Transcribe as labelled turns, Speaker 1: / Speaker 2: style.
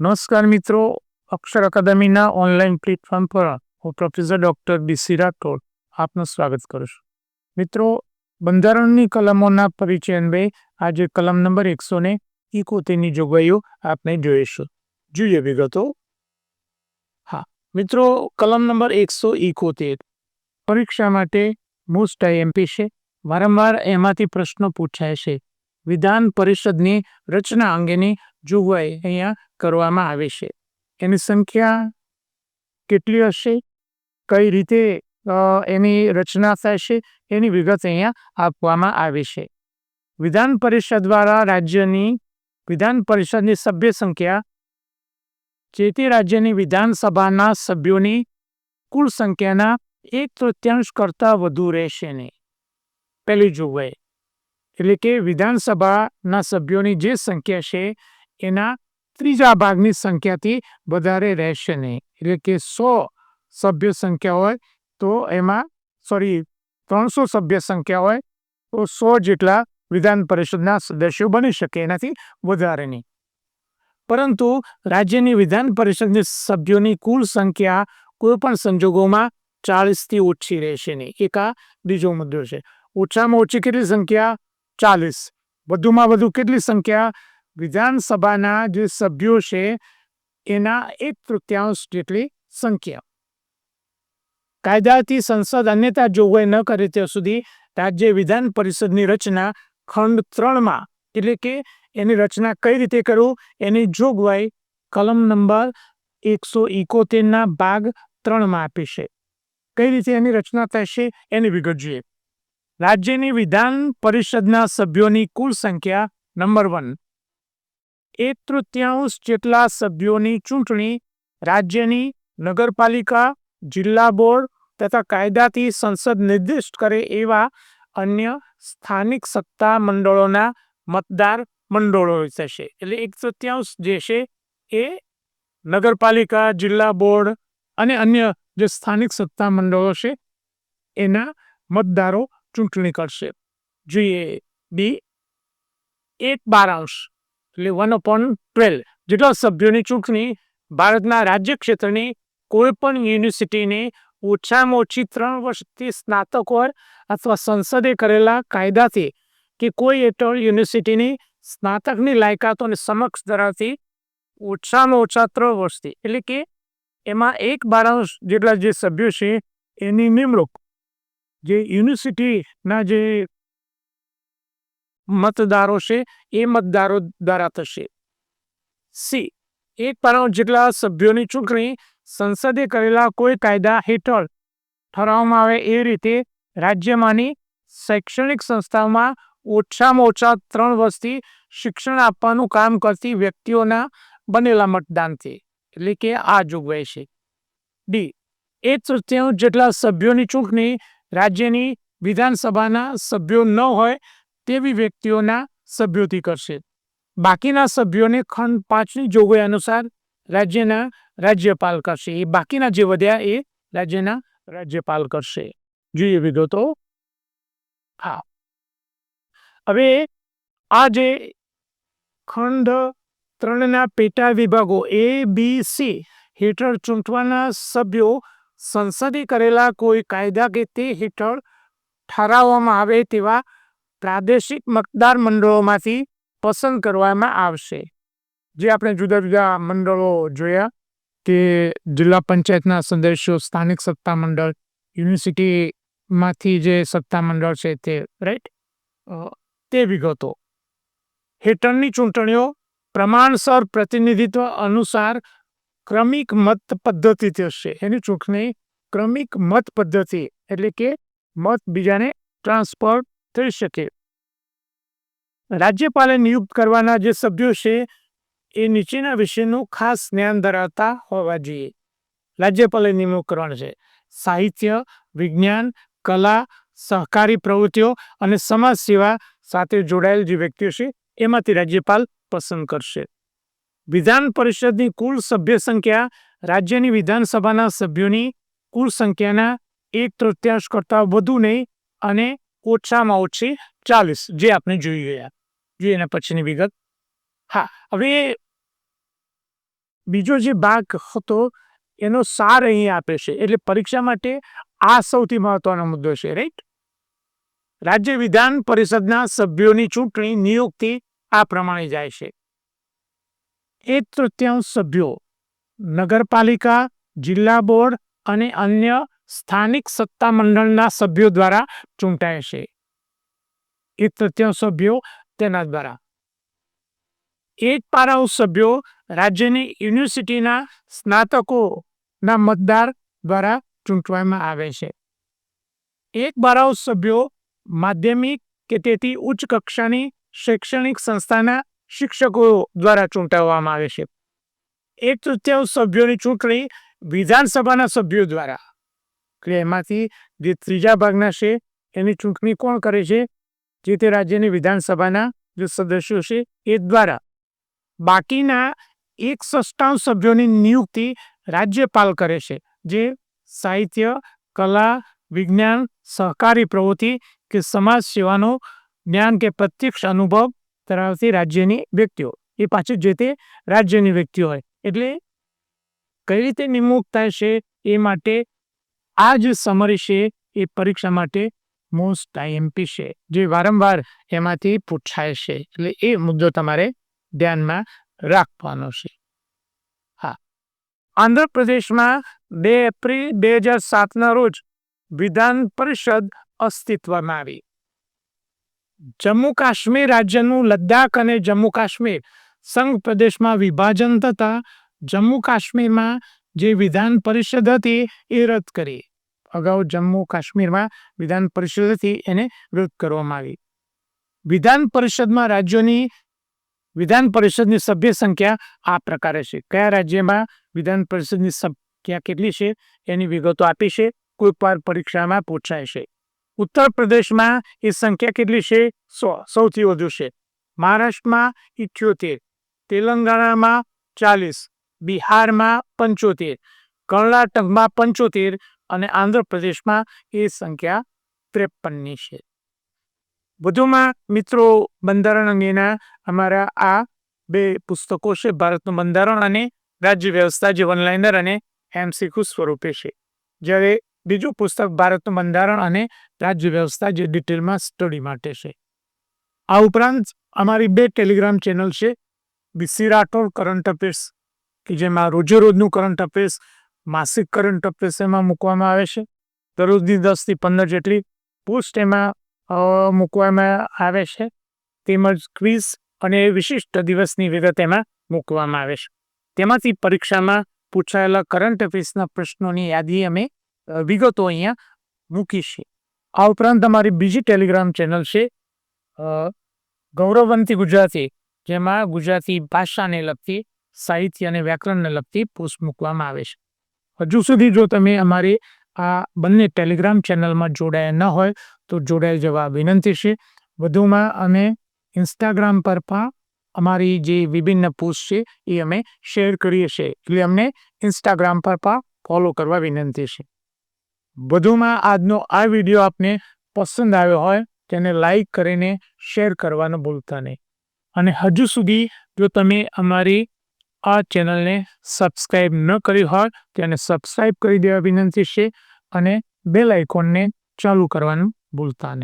Speaker 1: નમસ્કાર મિત્રો, અક્ષર અકાદમીના online platform પર હું પ્રોફેસર ડૉક્ટર ડીસી રાઠોડ આપનું સ્વાગત કરું છું. મિત્રો, બંધારણની કલમોના પરિચય અન્વયે આજે કલમ નંબર 171ની જોગવાઈઓ આપણે જોઈશું. જોઈએ વિગતો. હા મિત્રો, કલમ નંબર 171 પરીક્ષા માટે મોસ્ટ આઈએમપી છે. વારંવાર એમાંથી પ્રશ્નો પૂછાય છે. વિધાન પરિષદની રચના અંગેની જોગવાઈ અહીંયા કરવામાં આવે છે. એની સંખ્યા કેટલી હશે, કઈ રીતે એની રચના થાય છે, એની વિગત અહીંયા આપવામાં આવી છે. વિધાન પરિષદ દ્વારા રાજ્યની વિધાન પરિષદની સભ્ય સંખ્યા જે તે રાજ્યની વિધાનસભાના સભ્યોની કુલ સંખ્યાના 1/3 કરતાં વધુ રહેશે નહીં. પહેલી જોગવાઈ એટલે કે વિધાનસભાના સભ્યોની જે સંખ્યા છે એના ત્રીજા ભાગની સંખ્યાથી વધારે રહેશે નહીં. એટલે કે 100 સભ્ય સંખ્યા હોય તો એમાં 300 સભ્ય સંખ્યા હોય તો 100 જેટલા વિધાન પરિષદના સદસ્યો બની શકે, એનાથી વધારે નહીં. પરંતુ રાજ્યની વિધાન પરિષદની સભ્યોની કુલ સંખ્યા કોઈ પણ સંજોગોમાં 40થી ઓછી રહેશે નહીં. એક આ બીજો મુદ્દો છે. ઓછામાં ઓછી કેટલી સંખ્યા? 40. વધુમાં વધુ કેટલી સંખ્યા? વિધાનસભાના જે સભ્યો છે એના 1/3 જેટલી સંખ્યા. કાયદાથી સંસદ અન્યથા જોગવાઈ ન કરે ત્યાં સુધી રાજ્ય વિધાન પરિષદની રચના ખંડ 3માં એટલે કે એની રચના કઈ રીતે કરવું એની જોગવાઈ કલમ નંબર 171ના ભાગ 3માં આપી છે. કઈ રીતે એની રચના થશે એની વિગત જોઈએ. રાજ્યની વિધાન પરિષદના સભ્યોની કુલ સંખ્યા નંબર 1 1/3 જેટલા સભ્યોની ચૂંટણી રાજ્યની નગરપાલિકા, જિલ્લા બોર્ડ તથા કાયદાથી સંસદ નિર્દિષ્ટ કરે એવા અન્ય સ્થાનિક સત્તા મંડળોના મતદાર મંડળો થશે. એટલે 1/3 જે છે એ નગરપાલિકા, જિલ્લા બોર્ડ અને અન્ય જે સ્થાનિક સત્તા મંડળો છે એના મતદારો ચૂંટણી કરશે. જોઈએ બી 1/12 એટલે 1/12 જેટલા સભ્યોની ચૂંટણી ભારતના રાજ્ય ક્ષેત્રની કોઈ પણ યુનિવર્સિટીને ઓછામાં ઓછી 3 વર્ષથી સ્નાતક હોય અથવા સંસદે કરેલા કાયદાથી કે કોઈ હેઠળ યુનિવર્સિટીની સ્નાતકની લાયકાતોને સમક્ષ ધરાવતી ઓછામાં ઓછા 3 વર્ષથી એટલે કે એમાં 1/12 જેટલા જે સભ્યો છે એની નિમણૂક જે યુનિવર્સિટીના જે મતદારો છે એ મતદારો દ્વારા થશે. સી 1/12 જેટલા સભ્યોની ચૂંટણી સંસદે કરેલા કોઈ કાયદા હેઠળ ઠરાવવામાં આવે એ રીતે રાજ્યમાંની શૈક્ષણિક સંસ્થાઓમાં ઓછામાં ઓછા 3 વર્ષથી શિક્ષણ આપવાનું કામ કરતી વ્યક્તિઓના બનેલા મતદાનથી એટલે કે આ જોગવાઈ છે. ડી 1/3 જેટલા સભ્યોની ચૂંટણી રાજ્યની વિધાનસભાના સભ્યો ન હોય તેવી વ્યક્તિઓના સભ્યોથી કરશે. બાકીના સભ્યોને ખંડ 5ની જોગવાઈ અનુસાર રાજ્યના રાજ્યપાલ કરશે. એ બાકીના જે વધ્યા એ રાજ્યના રાજ્યપાલ કરશે. જોઈએ વિગતો. હા, હવે આ જે ખંડ 3ના પેટા વિભાગો એ બી સી હેઠળ ચૂંટવાના સભ્યો સંસદે કરેલા કોઈ કાયદા કે તે હેઠળ ઠરાવવામાં આવે તેવા પ્રાદેશિક મતદાર મંડળોમાંથી પસંદ કરવામાં આવશે. જે આપણે જુદા જુદા મંડળો જોયા કે જિલ્લા પંચાયતના સદસ્યો, સ્થાનિક સત્તા મંડળ, યુનિવર્સિટીમાંથી જે સત્તા મંડળ છે તે રાઈટ તે વિગતો હેઠળની ચૂંટણીઓ પ્રમાણસર પ્રતિનિધિત્વ અનુસાર ક્રમિક મત પદ્ધતિ થશે. એની ચૂંટણી ક્રમિક મત પદ્ધતિ એટલે કે મત બીજાને ટ્રાન્સફર થઈ શકે. રાજ્યપાલે નિયુક્ત કરવાના જે સભ્યો છે એ નીચેના વિષયનું ખાસ જ્ઞાન ધરાવતા હોવા જોઈએ. રાજ્યપાલે નિમણૂક કરવાના છે સાહિત્ય, વિજ્ઞાન, કલા, સહકારી પ્રવૃત્તિઓ અને સમાજ સેવા સાથે જોડાયેલ જે વ્યક્તિઓ છે એમાંથી રાજ્યપાલ પસંદ કરશે. વિધાન પરિષદની કુલ સભ્ય સંખ્યા રાજ્યની વિધાનસભાના સભ્યોની કુલ સંખ્યાના 1/3 કરતાં વધુ નહીં અને ઓછામાં ઓછી 40 જે આપણે જોઈ ગયા. જોઈએ એના પછીની વિગત. હા, હવે બીજો જે ભાગ હતો એનો સાર અહીં આપે છે. એટલે પરીક્ષા માટે આ સૌથી મહત્વનો મુદ્દો છે. રાઈટ. રાજ્ય વિધાન પરિષદના સભ્યોની ચૂંટણી નિયુક્તિ આ પ્રમાણે જાય છે. 1/3 સભ્યો નગરપાલિકા, જિલ્લા બોર્ડ અને અન્ય સ્થાનિક સત્તામંડળના સભ્યો દ્વારા ચૂંટાય છે. 1/3 સભ્યો તેના દ્વારા. 1/2 સભ્યો રાજ્યની યુનિવર્સિટીના સ્નાતકોના મતદાર દ્વારા ચૂંટવામાં આવે છે. 1/2 સભ્યો માધ્યમિક કે તેથી ઉચ્ચ કક્ષાની શૈક્ષણિક સંસ્થાના શિક્ષકો દ્વારા ચૂંટવામાં આવે છે. 1/3 સભ્યોની ચૂંટણી વિધાનસભાના સભ્યો દ્વારા. એટલે એમાંથી જે ત્રીજા ભાગના છે એની ચૂંટણી કોણ કરે છે? જે તે રાજ્યની વિધાનસભાના જે સદસ્યો છે એ દ્વારા. બાકીના 1/6 સભ્યોની નિયુક્તિ રાજ્યપાલ કરે છે, જે સાહિત્ય, કલા, વિજ્ઞાન, સહકારી પ્રવૃત્તિ કે સમાજ સેવાનો જ્ઞાન કે પ્રત્યક્ષ અનુભવ ધરાવતી રાજ્યની વ્યક્તિઓ. એ પાછી જે તે રાજ્યની વ્યક્તિઓ હોય. એટલે કઈ રીતે નિમણૂક થાય છે એ માટે આ જે સમરી છે એ પરીક્ષા માટે મોસ્ટ આઈએમપી છે, જે વારંવાર એમાંથી પૂછાય છે. એટલે એ મુદ્દો તમારે ધ્યાનમાં રાખવાનો છે. હા, આંધ્રપ્રદેશમાં 2 એપ્રિલ 2007ના રોજ વિધાન પરિષદ અસ્તિત્વમાં આવી. જમ્મુ કાશ્મીર રાજ્યનું લદ્દાખ અને જમ્મુ કાશ્મીર સંઘ પ્રદેશમાં વિભાજન થતા જમ્મુ કાશ્મીરમાં જે વિધાન પરિષદ હતી એ રદ કરી. અગાઉ જમ્મુ કાશ્મીરમાં વિધાન પરિષદ હતી એને રદ કરવામાં આવી. વિધાન પરિષદમાં રાજ્યોની વિધાન પરિષદની સભ્ય સંખ્યા આ પ્રકારે છે. કયા રાજ્યમાં વિધાન પરિષદની સંખ્યા કેટલી છે એની વિગતો આપી છે. કોઈક વાર પરીક્ષામાં પૂછાય છે. ઉત્તર પ્રદેશમાં એ સંખ્યા કેટલી છે? 100, સૌથી વધુ છે. મહારાષ્ટ્રમાં 78, તેલંગાણામાં 40, બિહારમાં 75, કર્ણાટકમાં 75 અને આંધ્રપ્રદેશમાં એ સંખ્યા 53ની છે. વધુમાં મિત્રો બંધારણ અંગેના અમારા આ 2 પુસ્તકો છે, ભારતનું બંધારણ અને રાજ્ય વ્યવસ્થા, જે વનલાઇનર અને એમસીક્યુ સ્વરૂપે છે. જ્યારે બીજું પુસ્તક ભારતનું બંધારણ અને રાજ્ય વ્યવસ્થા, જે ડિટેલમાં સ્ટડી માટે છે. આ ઉપરાંત અમારી 2 ટેલિગ્રામ ચેનલ છે. બીસી રાઠોડ કરંટ અફેર્સ, કે જેમાં રોજે રોજનું કરંટ અફેર્સ, માસિક કરંટ અફેર્સ એમાં મૂકવામાં આવે છે. દરરોજની 10 થી 15 જેટલી પોસ્ટ એમાં મૂકવામાં આવે છે. તેમજ ક્વિઝ અને વિશિષ્ટ દિવસની વિગત એમાં મૂકવામાં આવે છે. તેમાંથી પરીક્ષામાં પૂછાયેલા કરંટ અફેર્સના પ્રશ્નોની યાદી અમે વિગતો અહીંયા મૂકી છે. આ ઉપરાંત અમારી બીજી ટેલિગ્રામ ચેનલ છે ગૌરવવંતી ગુજરાતી, જેમાં ગુજરાતી ભાષાને લગતી, સાહિત્ય અને વ્યાકરણને લગતી પોસ્ટ મૂકવામાં આવે છે. હજુ સુધી જો તમે અમારી આ બંને ટેલિગ્રામ ચેનલમાં જોડાયા ન હોય તો જોડાઈ જવા વિનંતી છે. વધુમાં અમે ઇન્સ્ટાગ્રામ પર પણ અમારી જે વિભિન્ન પોસ્ટ છે એ અમે શેર કરીએ છીએ. એટલે અમને ઇન્સ્ટાગ્રામ પર પણ ફોલો કરવા વિનંતી છે. વધુમાં આજનો આ વિડીયો આપને પસંદ આવ્યો હોય તેને લાઈક કરીને શેર કરવાનું ભૂલતા નહીં. અને હજુ સુધી જો તમે અમારી આ ચેનલને સબસ્ક્રાઈબ ન કરી હોય તેને સબસ્ક્રાઈબ કરી દેવા વિનંતી છે અને બેલ આઇકોનને ચાલુ કરવાનું ભૂલતા નહીં.